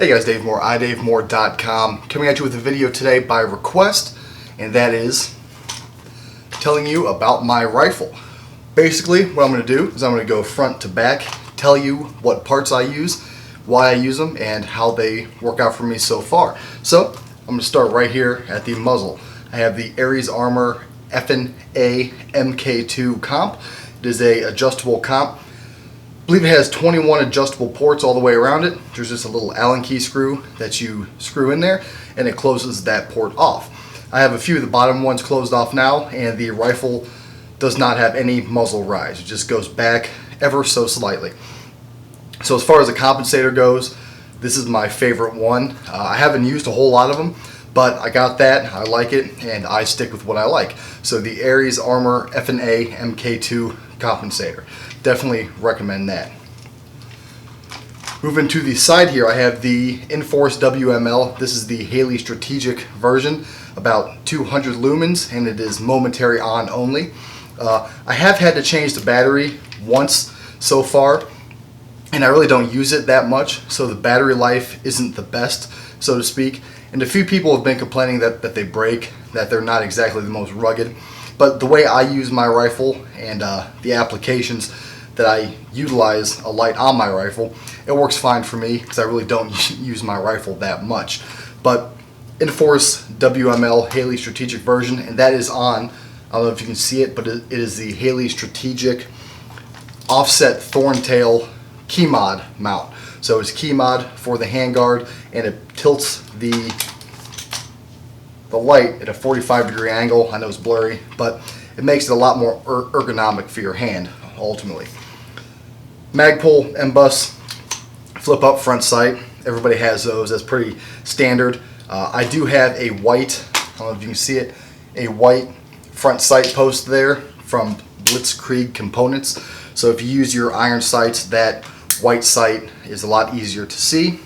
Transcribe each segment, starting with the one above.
Hey guys, Dave Moore, iDaveMoore.com, coming at you with a video today by request, and that is telling you about my rifle. Basically, what I'm going to do is I'm going to go front to back, tell you what parts I use, why I use them, and how they work out for me so far. So, I'm going to start right here at the muzzle. I have the Aries Armor Effin-A MKII comp. It is a adjustable comp. I believe it has 21 adjustable ports all the way around it. There's just a little Allen key screw that you screw in there and it closes that port off. I have a few of the bottom ones closed off now, and the rifle does not have any muzzle rise. It just goes back ever so slightly. So as far as the compensator goes, this is my favorite one. I haven't used a whole lot of them, but I got that, I like it, and I stick with what I like. So the Aries Armor Effin-A MKII compensator. Definitely recommend that. Moving to the side here, I have the Inforce WML. This is the Haley Strategic version, about 200 lumens, and it is momentary on only. I have had to change the battery once so far, and I really don't use it that much, so the battery life isn't the best, so to speak. And a few people have been complaining that they break, that they're not exactly the most rugged. But the way I use my rifle and the applications that I utilize a light on my rifle, it works fine for me because I really don't use my rifle that much. But Inforce WML Haley Strategic version, and that is on, I don't know if you can see it, but it is the Haley Strategic offset thorntail key mod mount. So it's key mod for the handguard, and it tilts the light at a 45-degree angle. I know it's blurry, but it makes it a lot more ergonomic for your hand, ultimately. Magpul MBUS flip up front sight. Everybody has those. That's pretty standard. I do have a white, I don't know if you can see it, a white front sight post there from Blitzkreig components. So if you use your iron sights, that white sight is a lot easier to see.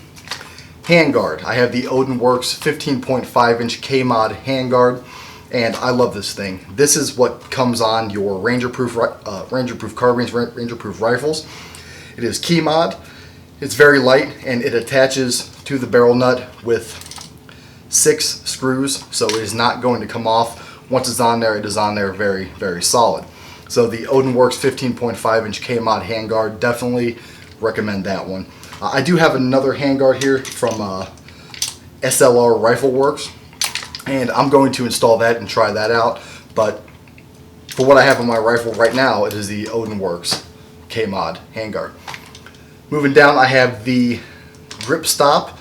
Handguard. I have the Odin Works 15.5-inch K-Mod handguard, and I love this thing. This is what comes on your Ranger-proof carbines, Ranger-proof rifles. It is key mod. It's very light, and it attaches to the barrel nut with 6 screws, so it is not going to come off. Once it's on there, it is on there very, very solid. So the Odin Works 15.5-inch K-Mod handguard, definitely recommend that one. I do have another handguard here from SLR Rifle Works, and I'm going to install that and try that out. But for what I have on my rifle right now, it is the Odin Works K-Mod handguard. Moving down, I have the grip stop,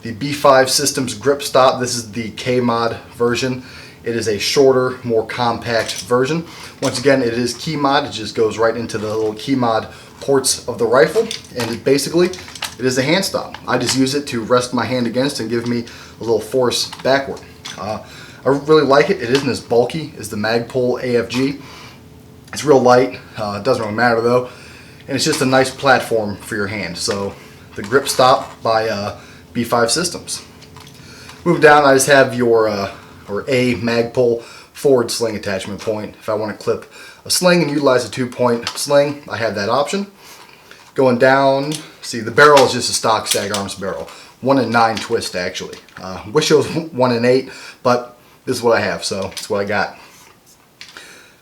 the B5 Systems grip stop. This is the K-Mod version. It is a shorter, more compact version. Once again, it is key mod. It just goes right into the little key mod ports of the rifle, and it is a hand stop. I just use it to rest my hand against and give me a little force backward. I really like it. It isn't as bulky as the Magpul AFG. It's real light. It doesn't really matter though, and it's just a nice platform for your hand. So the grip stop by B5 Systems. Move down, I just have your a Magpul forward sling attachment point. If I want to clip a sling and utilize a 2-point sling, I have that option. Going down, see, the barrel is just a stock Stag Arms barrel. 1 in 9 twist, actually. Wish it was 1 in 8, but this is what I have, so that's what I got.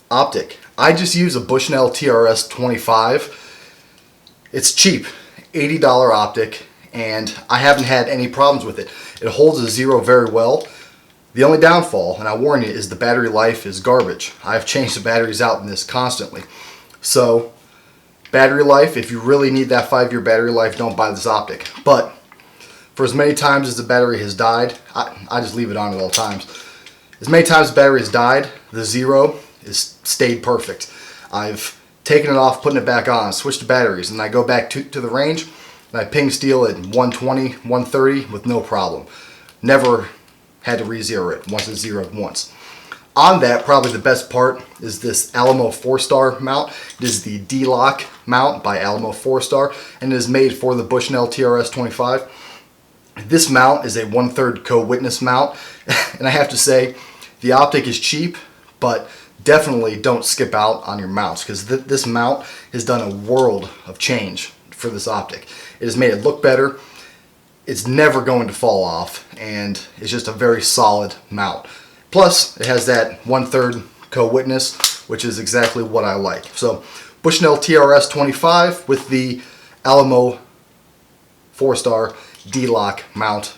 Optic. I just use a Bushnell TRS-25. It's cheap, $80 optic, and I haven't had any problems with it. It holds a 0 very well. The only downfall, and I warn you, is the battery life is garbage. I've changed the batteries out in this constantly. So, battery life, if you really need that 5-year battery life, don't buy this optic. But, for as many times as the battery has died, I just leave it on at all times. As many times the battery has died, the 0 is stayed perfect. I've taken it off, putting it back on, switched the batteries, and I go back to the range, and I ping steel at 120, 130 with no problem. Never had to re-zero it once it's zeroed once. On that, probably the best part is this Alamo 4-star mount. It is the DLOC mount by Alamo 4-star, and it is made for the Bushnell TRS-25. This mount is a 1/3 co-witness mount, and I have to say, the optic is cheap, but definitely don't skip out on your mounts, because this mount has done a world of change for this optic. It has made it look better. it's never going to fall off, and it's just a very solid mount. Plus, it has that 1/3 co-witness, which is exactly what I like. So, Bushnell TRS-25 with the Alamo 4-star DLOC mount.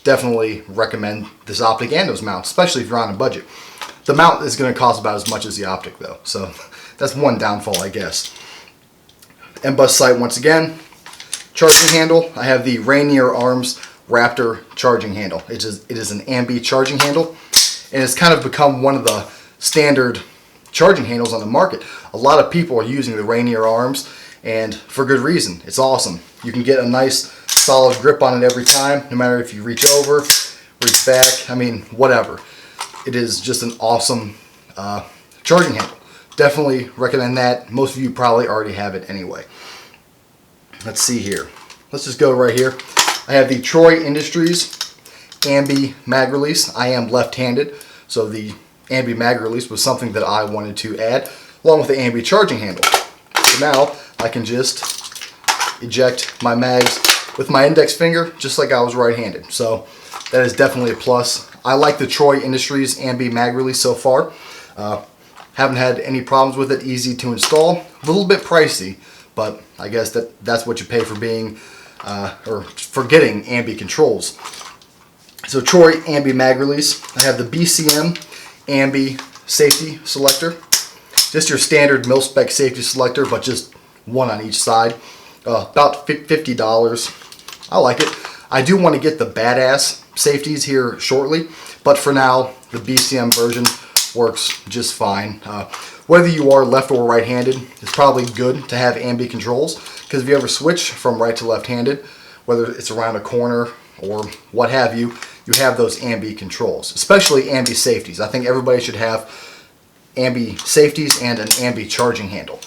Definitely recommend this optic and those mounts, especially if you're on a budget. The mount is going to cost about as much as the optic though, so that's one downfall, I guess. MBUS sight once again. Charging handle, I have the Rainier Arms Raptor charging handle. It is an Ambi charging handle, and it's kind of become one of the standard charging handles on the market. A lot of people are using the Rainier Arms, and for good reason. It's awesome. You can get a nice solid grip on it every time, no matter if you reach over, reach back, I mean, whatever. It is just an awesome charging handle. Definitely recommend that. Most of you probably already have it anyway. Let's see here. Let's just go right here. I have the Troy Industries Ambi mag release. I am left-handed, so the Ambi mag release was something that I wanted to add, along with the Ambi charging handle. So now I can just eject my mags with my index finger, just like I was right-handed. So that is definitely a plus. I like the Troy Industries Ambi mag release so far. Haven't had any problems with it. Easy to install. A little bit pricey, but I guess that's what you pay for being, or for getting Ambi controls. So Troy Ambi mag release. I have the BCM Ambi Safety selector. Just your standard Mil-Spec safety selector, but just one on each side. About $50. I like it. I do want to get the badass safeties here shortly, but for now, the BCM version works just fine. Whether you are left or right-handed, it's probably good to have Ambi controls, because if you ever switch from right to left-handed, whether it's around a corner or what have you, you have those Ambi controls, especially Ambi safeties. I think everybody should have Ambi safeties and an Ambi charging handle.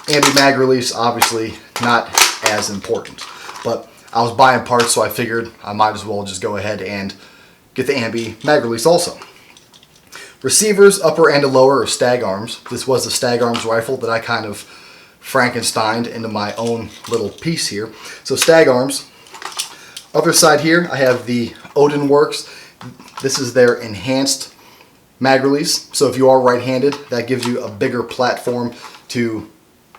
Ambi mag release, obviously not as important, but I was buying parts, so I figured I might as well just go ahead and get the Ambi mag release also. Receivers, upper and a lower, are Stag Arms. This was the Stag Arms rifle that I kind of Frankensteined into my own little piece here. So Stag Arms. Other side here, I have the Odin Works. This is their enhanced mag release. So if you are right-handed, that gives you a bigger platform to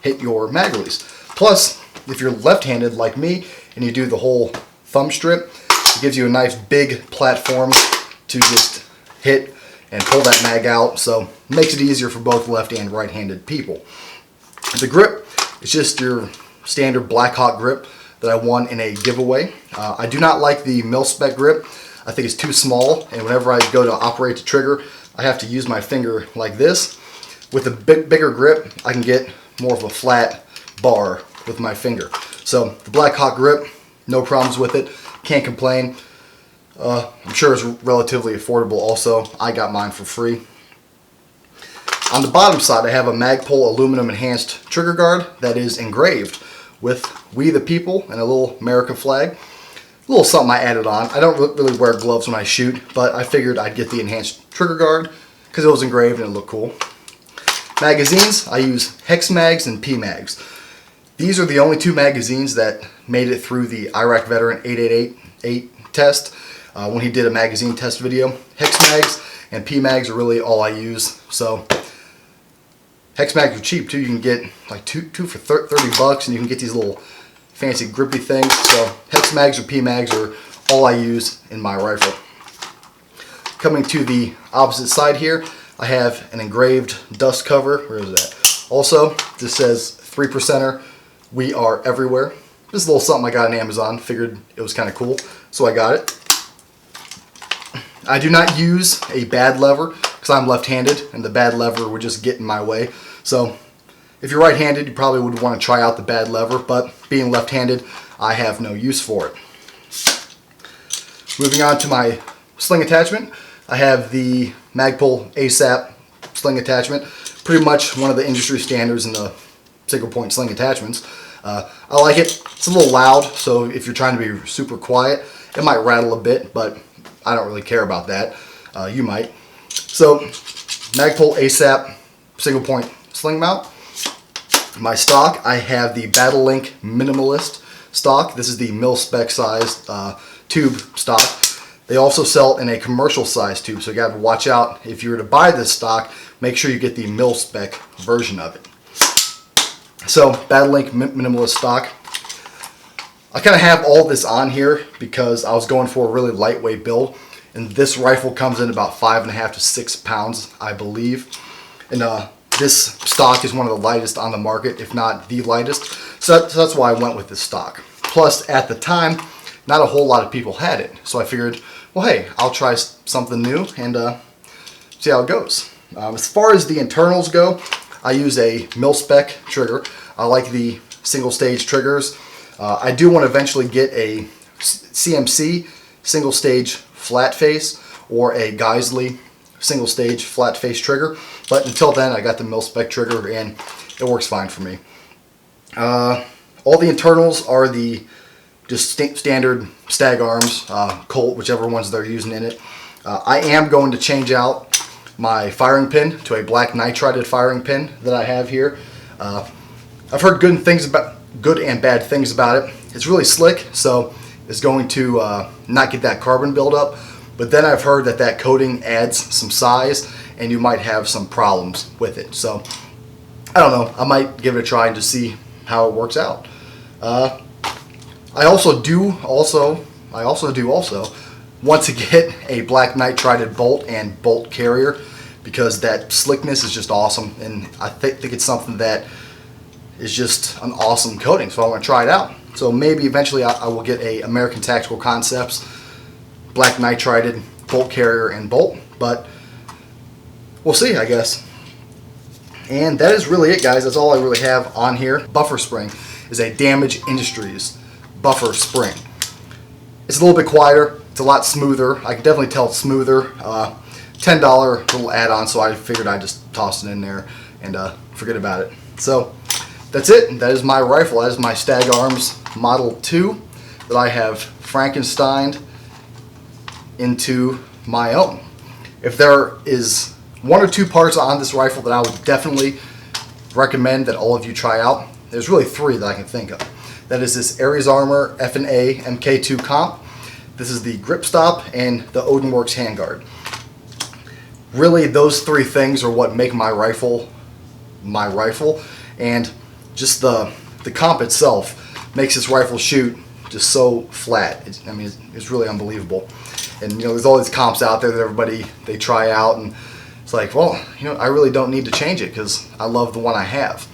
hit your mag release. Plus, if you're left-handed like me and you do the whole thumb strip, it gives you a nice big platform to just hit and pull that mag out, so it makes it easier for both left and right-handed people. The grip is just your standard Blackhawk grip that I won in a giveaway. I do not like the Mil-Spec grip. I think it's too small, and whenever I go to operate the trigger, I have to use my finger like this. With a bigger grip, I can get more of a flat bar with my finger. So the Blackhawk grip, no problems with it, can't complain. I'm sure it's relatively affordable also. I got mine for free. On the bottom side, I have a Magpul aluminum enhanced trigger guard that is engraved with We the People and a little American flag. A little something I added on. I don't really wear gloves when I shoot, but I figured I'd get the enhanced trigger guard because it was engraved and it looked cool. Magazines, I use Hexmags and PMags. These are the only two magazines that made it through the Iraq Veteran 8888 test. When he did a magazine test video. Hexmags and PMags are really all I use. So Hexmags are cheap too. You can get like two for $30, and you can get these little fancy grippy things. So Hexmags or PMags are all I use in my rifle. Coming to the opposite side here, I have an engraved dust cover. Where is that? Also, this says 3%er. We are everywhere. This is a little something I got on Amazon. Figured it was kind of cool, so I got it. I do not use a bad lever because I'm left-handed and the bad lever would just get in my way. So if you're right-handed, you probably would want to try out the bad lever, but being left-handed, I have no use for it. Moving on to my sling attachment, I have the Magpul ASAP sling attachment. Pretty much one of the industry standards in the single-point sling attachments. I like it. It's a little loud, so if you're trying to be super quiet, it might rattle a bit, but I don't really care about that. You might. So, Magpul ASAP single point sling mount. My stock, I have the Battlelink Minimalist stock. This is the Mil-Spec sized tube stock. They also sell in a commercial size tube, so you gotta watch out. If you were to buy this stock, make sure you get the Mil-Spec version of it. So, Battlelink Minimalist stock. I kind of have all this on here because I was going for a really lightweight build, and this rifle comes in about 5.5 to 6 pounds, I believe. And this stock is one of the lightest on the market, if not the lightest. So that's why I went with this stock. Plus, at the time, not a whole lot of people had it. So I figured, well, hey, I'll try something new and see how it goes. As far as the internals go, I use a Mil-Spec trigger. I like the single stage triggers. I do want to eventually get a CMC single stage flat face or a Geisley single stage flat face trigger, but until then I got the Mil-Spec trigger and it works fine for me. All the internals are the just standard Stag Arms, Colt, whichever ones they're using in it. I am going to change out my firing pin to a black nitrided firing pin that I have here. I've heard good and bad things about it. It's really slick, so it's going to not get that carbon buildup. But then I've heard that that coating adds some size, and you might have some problems with it. So I don't know. I might give it a try and just see how it works out. I also do want to get a black nitrided bolt and bolt carrier because that slickness is just awesome, and I think it's something that is just an awesome coating. So I want to try it out. So maybe eventually I will get a American Tactical Concepts black nitrided bolt carrier and bolt, but we'll see, I guess. And that is really it, guys. That's all I really have on here. Buffer spring is a Damage Industries buffer spring. It's a little bit quieter. It's a lot smoother. I can definitely tell it's smoother. $10 little add-on, so I figured I'd just toss it in there and forget about it. So that's it. That is my rifle. That is my Stag Arms Model 2 that I have Frankensteined into my own. If there is one or two parts on this rifle that I would definitely recommend that all of you try out, there's really three that I can think of. That is this Aries Armor Effin-A MK2 comp. This is the grip stop and the Odin Works handguard. Really, those three things are what make my rifle, and just the comp itself makes this rifle shoot just so flat. It's really unbelievable. And you know, there's all these comps out there that everybody they try out, and it's like, well, you know, I really don't need to change it because I love the one I have.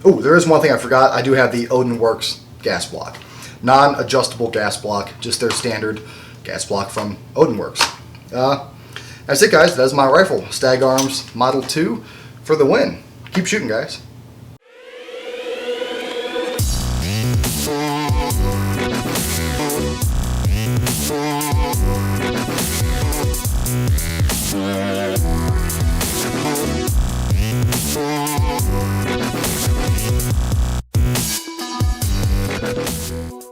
Oh, there is one thing I forgot. I do have the Odin Works gas block, non-adjustable gas block, just their standard gas block from Odin Works. That's it, guys. That's my rifle, Stag Arms Model 2 for the win. Keep shooting, guys.